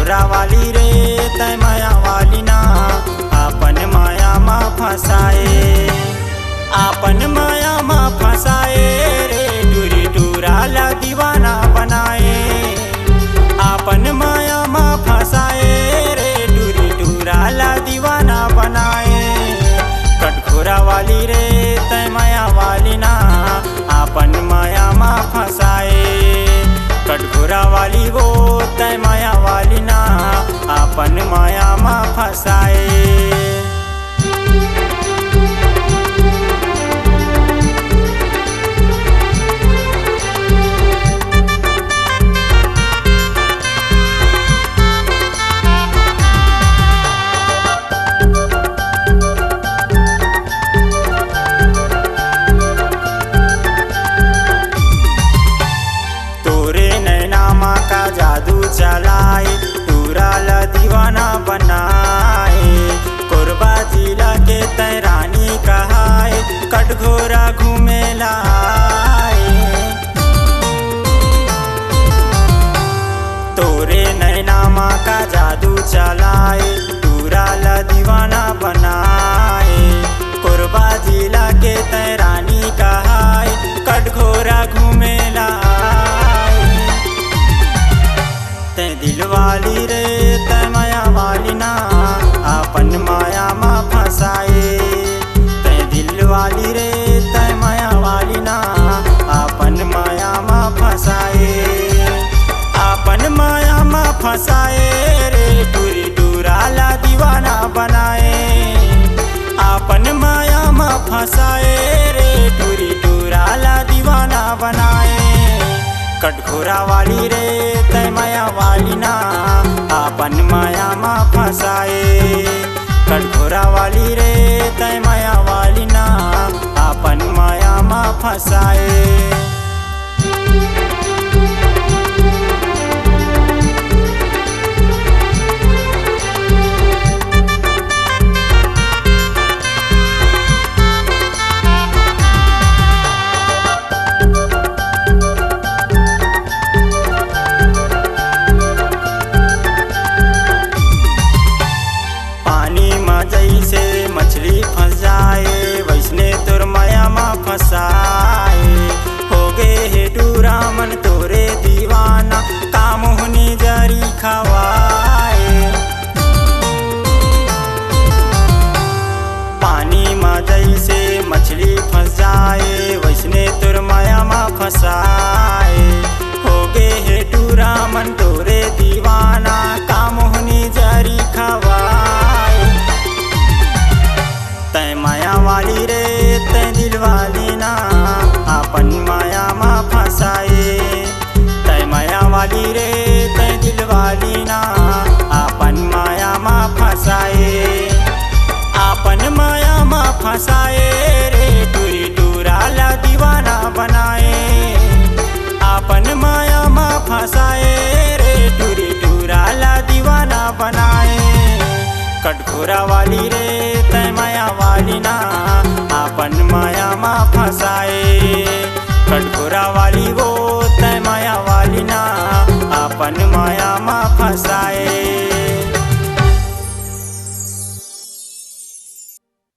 कटघोरा वाली रे तय माया वाली ना आपन माया मा फसाए, आपन माया मा फसाए रे टूरी टूराला दीवाना बनाए, आपन माया मा फसाए रे टूरी टूराला दीवाना बनाए। कटघोरा वाली रे तय माया वाली ना आपन माया मा फसाए, कटघोरा वाली वो तय माया वाली ना आपन माया मा फसाए। का जादू चलाए टूराला दीवाना बनाए, कोरबा जिला के तय रानी कहाए कटघोरा घूमे लाए। तोरे नैना माँ का जादू चलाए टूराला दीवाना बनाए, कोरबा जिला के तय रानी कहाए कटघोरा घूमे लाए। तय दिल वाली रे तय माया वाली ना आपन माया मा फसाए, तय दिल वाली रे तय माया वाली ना आपन माया मा फसाए, आपन माया मा फसाए रे टूरी टूराला दीवाना बनाए, आपन माया मा फसाए रे टूरी टूराला दीवाना बनाए। कटघोरा वाली रे तय माया वाली ना आपन माया मा फसाए, कटघोरा वाली रे तय माया वाली ना आपन माया मा फसाए। जैसे मछली फंस जाए वैसने तोर माया मा फसाए, हो गे हे टूरा मन तोरे दीवाना काम होनी जरी खवाए। पानी में जैसे मछली फंस जाए वैसने तोर माया मा फसाए, हो गे हे टूरा मन तोरे दीवाना काम होनी जरी खवाए। तय माया वाली रे तय दिल वाली ना आपन माया मा फसाए, तय माया वाली रे तय दिल वाली ना आपन माया मा फसाए, आपन माया मा फसाए रे टूरी टूराला दीवाना बनाए, आपन माया मा फसाए रे टूरी टूराला दीवाना बनाए। कटघोरा वाली रे तय माया वाली ना आपन माया मा फसाए, कटघोरा वाली वो तय माया वाली ना आपन माया मा फसाए।